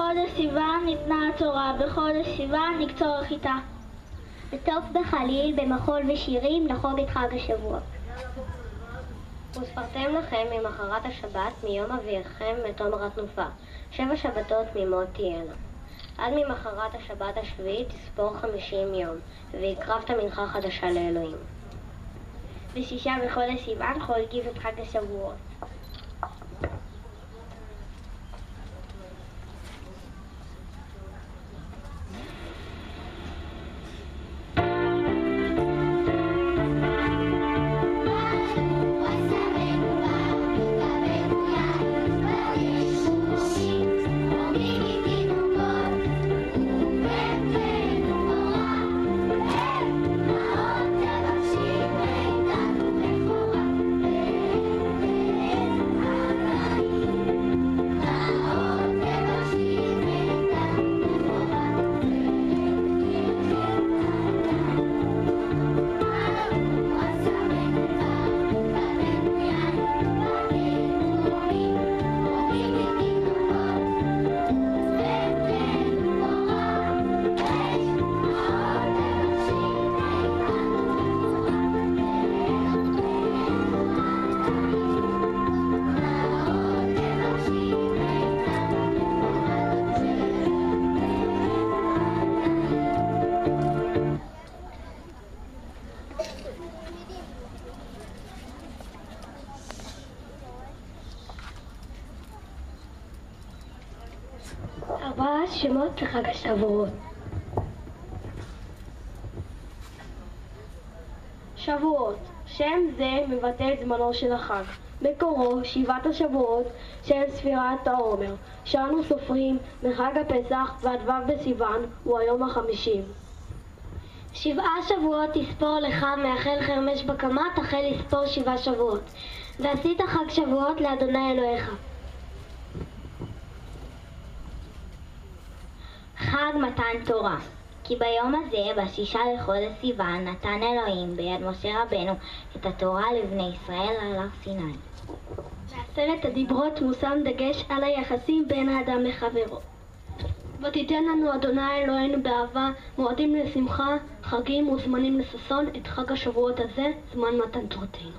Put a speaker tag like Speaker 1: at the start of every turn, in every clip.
Speaker 1: בחודש סיוון ניתנה התורה, בחודש סיוון נקצור החיטה.
Speaker 2: בטוף בחליל, במחול ושירים, לחוג את חג השבועות.
Speaker 3: וספרתם לכם ממחרת השבת מיום אביכם מתום התנופה, 7 שבתות תמימות תהיינה. עד ממחרת השבת השביעית תספור 50 יום, והקרבת מנחה חדשה לאלוהים.
Speaker 1: ב6 בחודש סיוון חוגגים את חג השבועות. שמות לחג השבועות. שבועות, שם זה מבטא את זמנו של החג. מקורו 7 השבועות של ספירת העומר, שאנו סופרים מחג הפסח ועד ו' בסיוון הוא היום ה50.
Speaker 2: 7 שבועות תספור לך מהחל חרמש בקמה תחל לספור 7 שבועות. ועשית חג שבועות לאדוני אלוהיך.
Speaker 3: חג מתן תורה. כי ביום הזה, ב6 לחודש סיוון, נתן אלוהים ביד משה רבנו את התורה לבני ישראל על הר סיני.
Speaker 1: בעשרת הדיברות מושם דגש על היחסים בין האדם לחברו. ותיתן לנו אדוני אלוהינו באהבה, מועדים לשמחה, חגים וזמנים לששון, את חג השבועות הזה, זמן מתן תורתנו.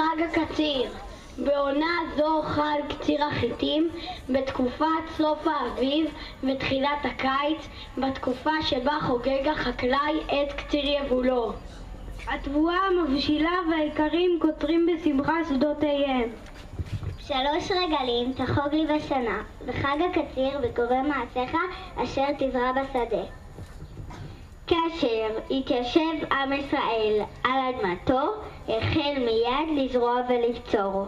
Speaker 1: חג הקציר. בעונה זו חל קציר החיטים, בתקופת סוף האביב ותחילת הקיץ, בתקופה שבה חוגג החקלאי את קציר יבולו. התבואה מבשילה והאיכרים קוטרים בשמחה שדותיהם.
Speaker 2: 3 רגלים תחוג לי בשנה, בחג הקציר בקורא מעשיך אשר תזרע בשדה. כאשר יתיישב עם ישראל על אדמתו, החל מיד לזרוע ולבצור.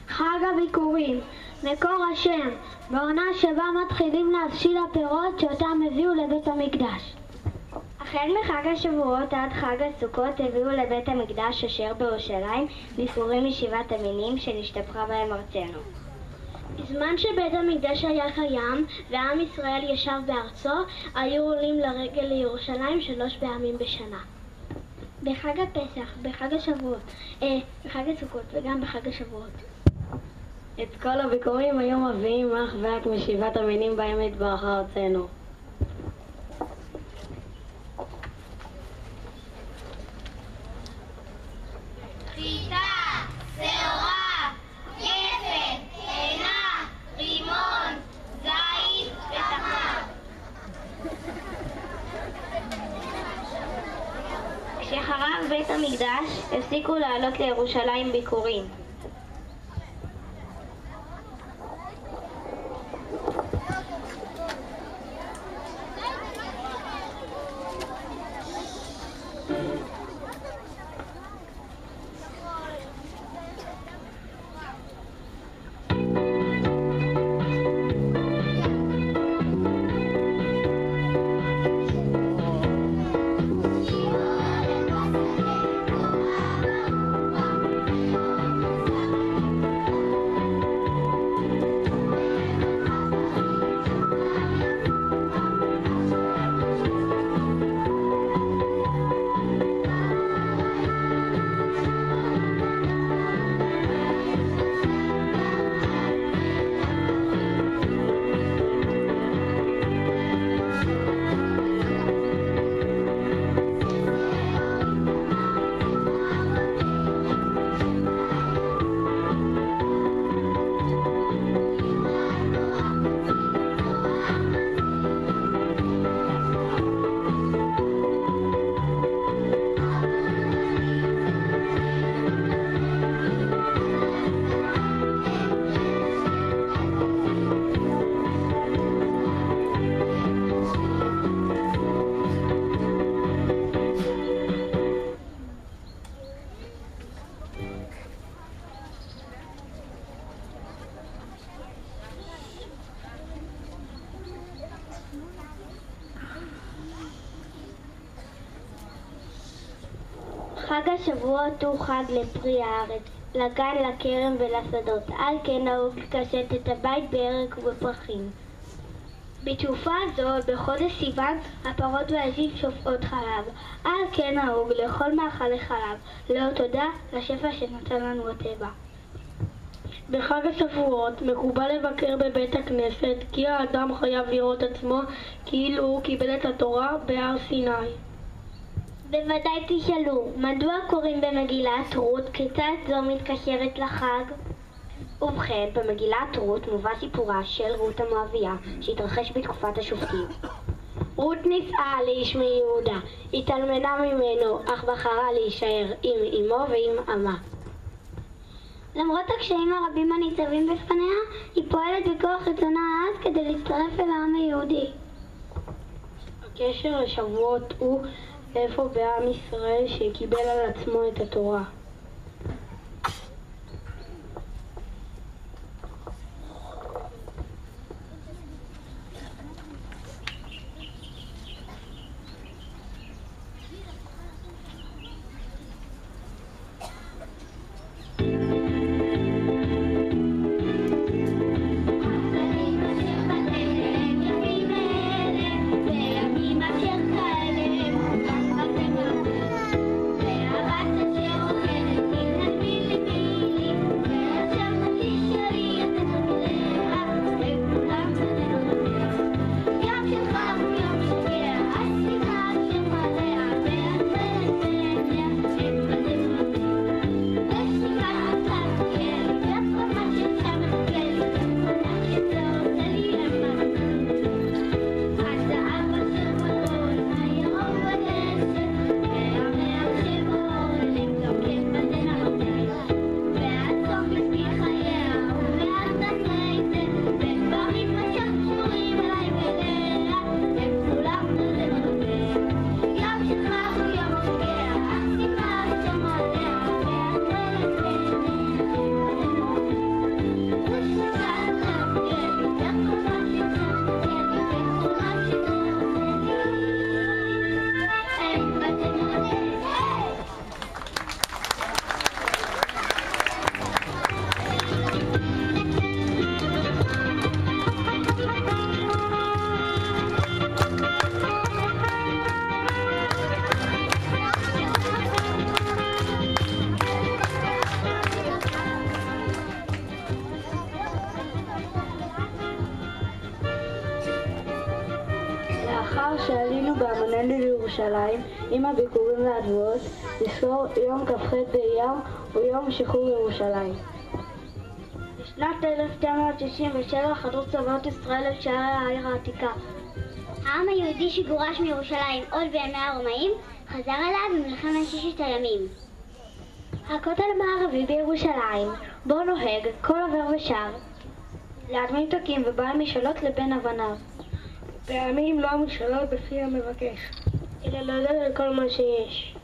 Speaker 1: חג הביקורים, מקור השם, בעונה שבה מתחילים להבשיל הפירות שאותם הביאו לבית המקדש.
Speaker 2: החל מחג השבועות עד חג הסוכות הביאו לבית המקדש אשר בירושלים ביקורים משבעת המינים שנשתבחה בהם ארצנו.
Speaker 1: בזמן שבית המקדש היה קיים ועם ישראל ישב בארצו, היו עולים לרגל לירושלים 3 פעמים בשנה. בחג הפסח, בחג השבועות, בחג הסוכות וגם בחג השבועות.
Speaker 4: את כל הביקורים היו מביאים אך ורק משבעת המינים בהם התברך ארצנו.
Speaker 5: חיטה, שעורה, גפן, עינה, רימון, זית ותמר.
Speaker 2: כשחרב בית המקדש הפסיקו לעלות לירושלים ביקורים. חג השבועות הוא חג לפרי הארץ, לגן, לכרם ולשדות. על כן נהוג לקשט את הבית בירק ובפרחים.
Speaker 1: בתקופה זו, בחודש סיוון, הפרות והזיו שופעות חלב. על כן נהוג לאכול מאכלי חלב, לאות תודה לשפע שנתן לנו הטבע. בחג השבועות מקובל לבקר בבית הכנסת, כי האדם חייב לראות עצמו כאילו הוא קיבל את התורה בהר סיני.
Speaker 2: בוודאי תשאלו, מדוע קוראים במגילת רות? כיצד זו מתקשרת לחג? ובכן, במגילת רות מובא סיפורה של רות המואביה שהתרחש בתקופת השופטים.
Speaker 1: רות נישאה לאיש מיהודה, התאלמנה ממנו, אך בחרה להישאר עם אמו ועם אמה.
Speaker 2: למרות הקשיים הרבים הניצבים בפניה, היא פועלת בכוח רצונה העז כדי להצטרף אל העם היהודי.
Speaker 1: הקשר לשבועות הוא איפה בעם ישראל שקיבל על עצמו את התורה.
Speaker 5: והבת אשר
Speaker 4: ירושלים עם הביקורים והתבואות, לזכור יום כ"ח באייר ויום שחרור ירושלים. בשנת 1967 חדרו צבאות ישראל את שערי העיר העתיקה.
Speaker 2: העם היהודי שגורש מירושלים עוד בימי הרומאים חזר אליו במלחמת ששת הימים.
Speaker 1: הכותל המערבי בירושלים, בו נוהג כל עובר ושב ליד מנותקים ובעל משאלות לבין אבניו. פעמים לא המשאלות בפי המבקש, אלא להודות על כל מה שיש.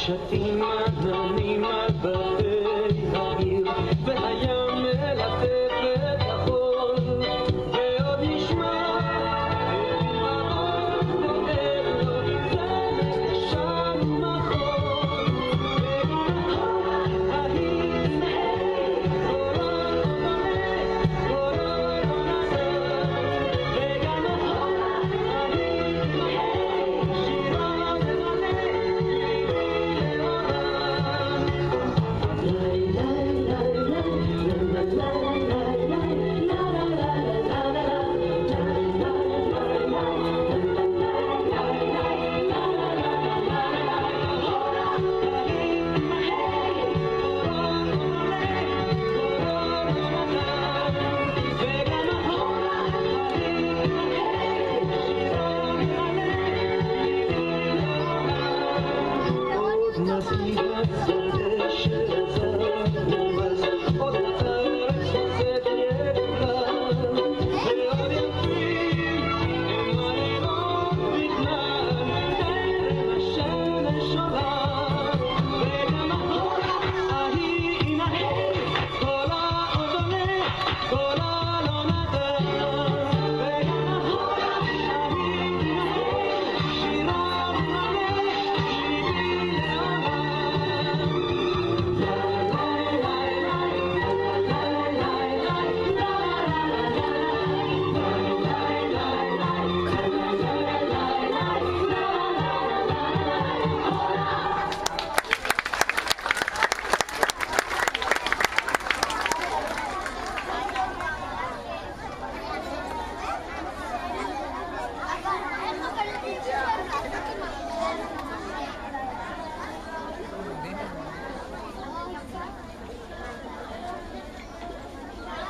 Speaker 6: שתים עננים על בתי העיר והים מלטף את החול ועוד נשמע אל רעות ואל לו צמד ישן ומחול וגם ההיא נהי חולה לא נזל וגם ההיא נהי שירה ומלא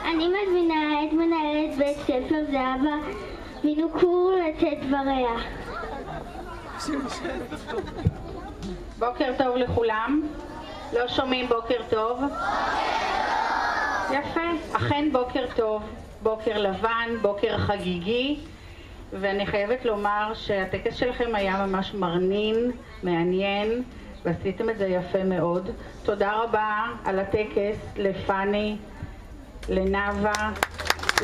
Speaker 2: אני מזמינה את מנהלת בית ספר זהבה מנוקור לתת דבריה.
Speaker 7: בוקר טוב לכולם. לא שומעים בוקר טוב? יפה, אכן בוקר טוב, בוקר לבן, בוקר חגיגי, ואני חייבת לומר שהטקס שלכם היה ממש מרנין, מעניין, ועשיתם את זה יפה מאוד. תודה רבה על הטקס לפני, לנאווה,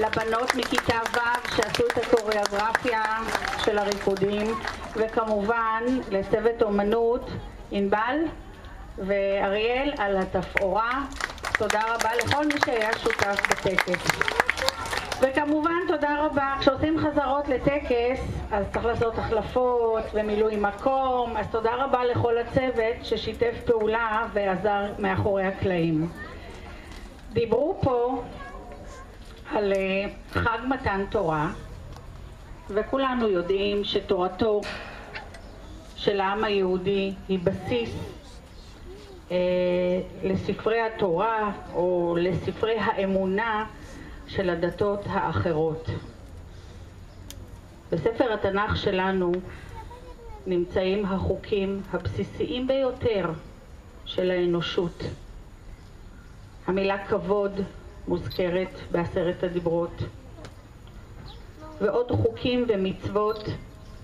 Speaker 7: לבנות מכיתה ו' שעשו את הקוריאוגרפיה של הריקודים, וכמובן לצוות אומנות, ענבל, ואריאל על התפאורה. תודה רבה לכל מי שהיה שותף בטקס. וכמובן תודה רבה, כשעושים חזרות לטקס אז צריך לעשות החלפות ומילוי מקום, אז תודה רבה לכל הצוות ששיתף פעולה ועזר מאחורי הקלעים. דיברו פה על חג מתן תורה, וכולנו יודעים שתורתו של העם היהודי היא בסיס לספרי התורה או לספרי האמונה של הדתות האחרות. בספר התנ"ך שלנו נמצאים החוקים הבסיסיים ביותר של האנושות. המילה כבוד מוזכרת בעשרת הדיברות, ועוד חוקים ומצוות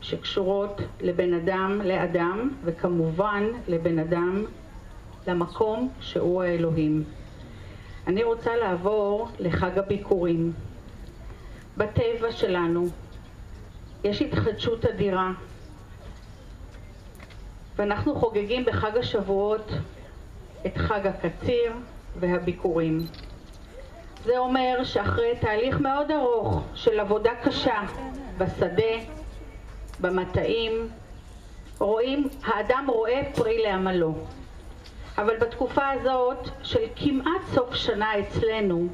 Speaker 7: שקשורות לבן אדם לאדם, וכמובן לבן אדם למקום שהוא האלוהים. אני רוצה לעבור לחג הביקורים. בטבע שלנו יש התחדשות אדירה, ואנחנו חוגגים בחג השבועות את חג הקציר והביקורים. זה אומר שאחרי תהליך מאוד ארוך של עבודה קשה בשדה, במטעים, האדם רואה פרי לעמלו. אבל בתקופה הזאת של כמעט סוף שנה אצלנו,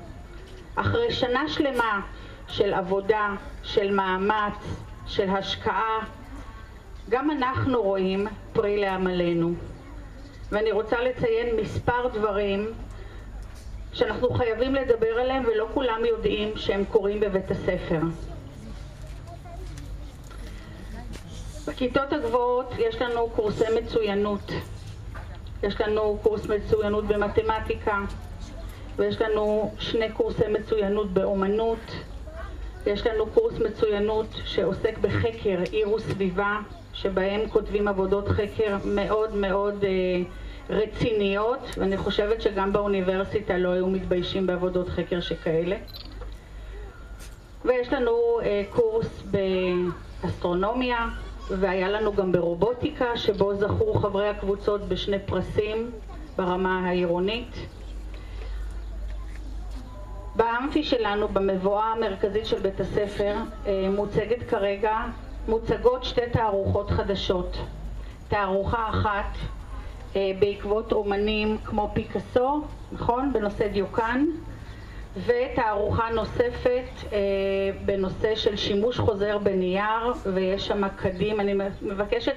Speaker 7: אחרי שנה שלמה של עבודה, של מאמץ, של השקעה, גם אנחנו רואים פרי לעמלנו. ואני רוצה לציין מספר דברים שאנחנו חייבים לדבר עליהם ולא כולם יודעים שהם קורים בבית הספר. בכיתות הגבוהות יש לנו קורסי מצוינות. יש לנו קורס מצוינות במתמטיקה, ויש לנו 2 קורסי מצוינות באומנות. יש לנו קורס מצוינות שעוסק בחקר עיר וסביבה, שבהם כותבים עבודות חקר מאוד מאוד רציניות, ואני חושבת שגם באוניברסיטה לא היו מתביישים בעבודות חקר שכאלה. ויש לנו קורס באסטרונומיה, והיה לנו גם ברובוטיקה, שבו זכו חברי הקבוצות ב2 פרסים ברמה העירונית. באמפי שלנו, במבואה המרכזית של בית הספר, מוצגות 2 תערוכות חדשות. תערוכה אחת בעקבות אומנים כמו פיקאסו, נכון? בנושא דיוקן, ותערוכה נוספת בנושא של שימוש חוזר בנייר, ויש שם קדים. אני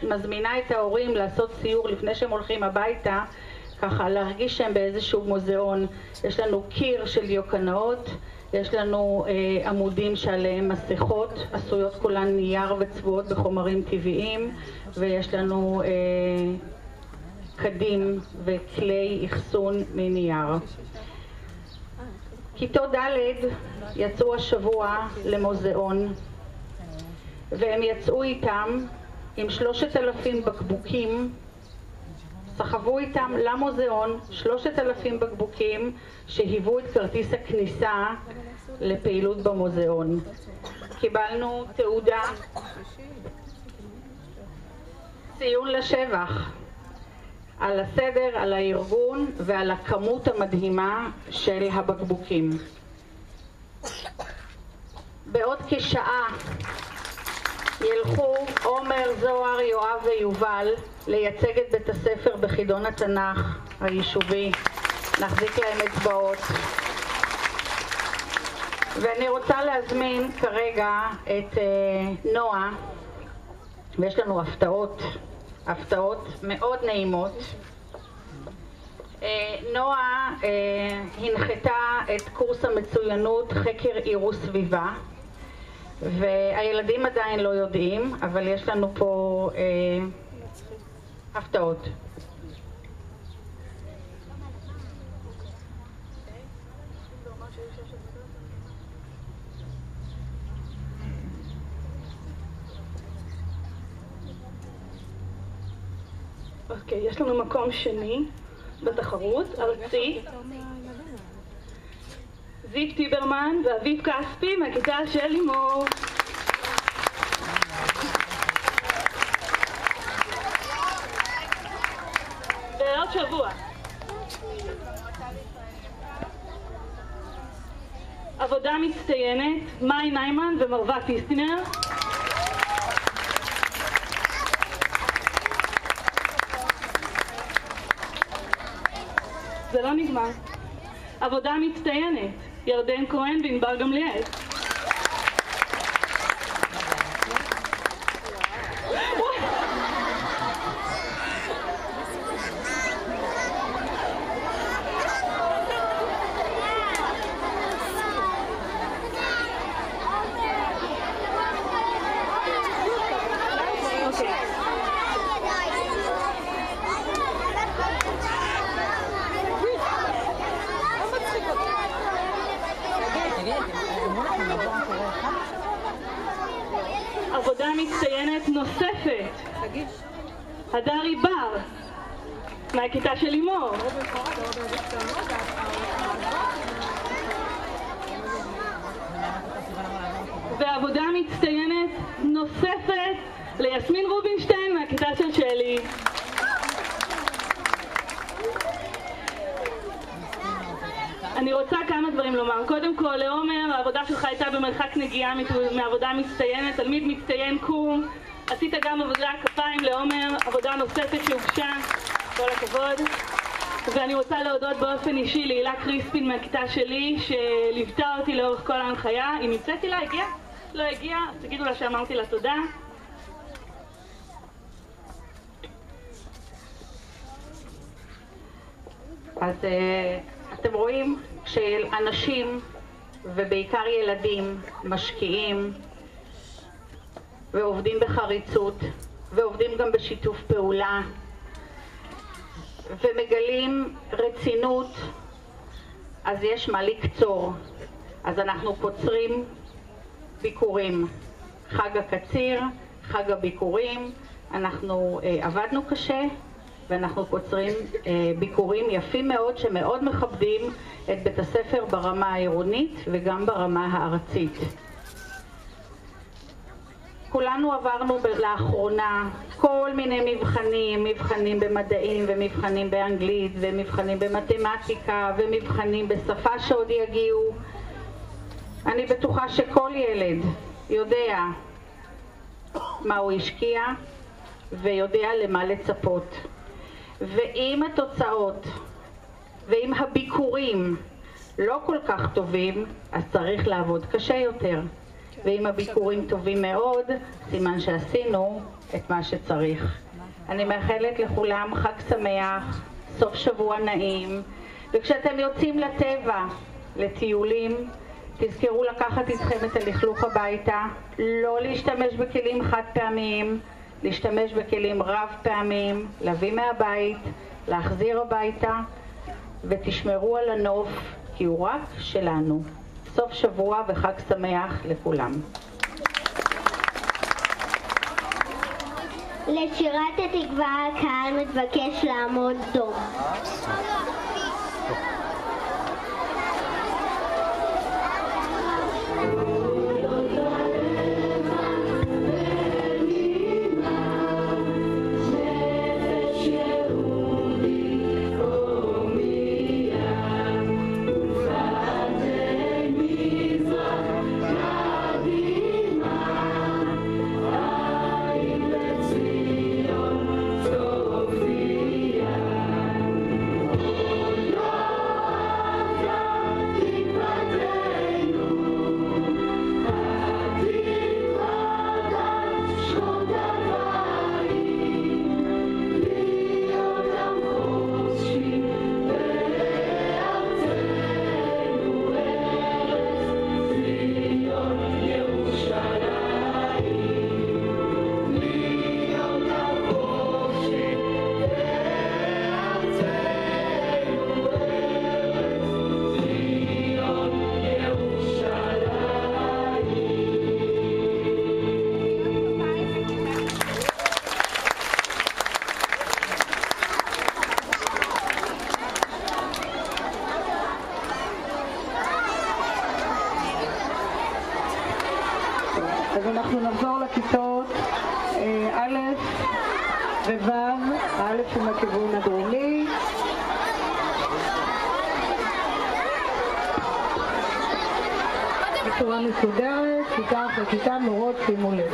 Speaker 7: מזמינה את ההורים לעשות סיור לפני שהם הולכים הביתה, ככה להרגיש שהם באיזשהו מוזיאון. יש לנו קיר של דיוקנאות, יש לנו עמודים שעליהם מסכות, עשויות כולן נייר וצבועות בחומרים טבעיים, ויש לנו קדים וכלי אחסון מנייר. כיתות ד' יצאו השבוע למוזיאון, והם יצאו איתם עם 3,000 בקבוקים, סחבו איתם למוזיאון 3,000 בקבוקים שהיוו את כרטיס הכניסה לפעילות במוזיאון. קיבלנו תעודה, ציון לשבח, על הסדר, על הארגון ועל הכמות המדהימה של הבקבוקים. בעוד כשעה ילכו עומר, זוהר, יואב ויובל לייצג את בית הספר בחידון התנ"ך היישובי. נחזיק להם אצבעות. ואני רוצה להזמין כרגע את נועה, ויש לנו הפתעות מאוד נעימות. נועה הנחתה את קורס המצוינות חקר עיר וסביבה, והילדים עדיין לא יודעים, אבל יש לנו פה הפתעות.
Speaker 4: אוקיי, יש לנו מקום שני בתחרות ארצי. זיו טיברמן ואביב כספי מהכיתה של לימור. ועוד
Speaker 8: עוד שבוע. עבודה מצטיינת, מאי ניימן ומרווה פיסטינר. זה לא נגמר. עבודה מצטיינת, ירדן כהן וענבר גמליאל. עבודה מצטיינת נוספת, הדרי בר, מהכיתה של לימור. ועבודה מצטיינת נוספת ליסמין רובינשטיין מהכיתה של שלי. אני רוצה כמה דברים לומר. קודם כל, לעומר, העבודה שלך הייתה במרחק נגיעה מעבודה מצטיינת, תלמיד מצטיין קום. עשית גם עבודה כפיים לעומר, עבודה נוספת שהוגשה, כל הכבוד. ואני רוצה להודות באופן אישי להילה קריספין מהכיתה שלי, שליוותה אותי לאורך כל ההנחיה. היא נמצאת לה? הגיעה? לא הגיעה? אז תגידו לה שאמרתי לה תודה.
Speaker 7: אז אתם רואים שאנשים, ובעיקר ילדים, משקיעים ועובדים בחריצות, ועובדים גם בשיתוף פעולה, ומגלים רצינות, אז יש מה לקצור. אז אנחנו קוצרים ביקורים. חג הקציר, חג הביקורים, אנחנו עבדנו קשה, ואנחנו קוצרים ביקורים יפים מאוד שמאוד מכבדים את בית הספר ברמה העירונית וגם ברמה הארצית. כולנו עברנו לאחרונה כל מיני מבחנים, מבחנים במדעים ומבחנים באנגלית ומבחנים במתמטיקה ומבחנים בשפה שעוד יגיעו. אני בטוחה שכל ילד יודע מה הוא השקיע ויודע למה לצפות. ואם התוצאות ואם הביקורים לא כל כך טובים, אז צריך לעבוד קשה יותר. ואם הביקורים טובים מאוד, סימן שעשינו את מה שצריך. אני מאחלת לכולם חג שמח, סוף שבוע נעים, וכשאתם יוצאים לטבע, לטיולים, תזכרו לקחת איתכם את הלכלוך הביתה, לא להשתמש בכלים חד פעמיים, להשתמש בכלים רב פעמים, להביא מהבית, להחזיר הביתה, ותשמרו על הנוף, כי הוא רק שלנו. סוף שבוע וחג שמח לכולם.
Speaker 2: לשירת התקווה הקהל מתבקש לעמוד דום.
Speaker 9: אז אנחנו נחזור לכיתות א' וו', א' עם הכיוון הדרומי, בצורה מסודרת, כיתה אחרי כיתה, מורות, שימו לב.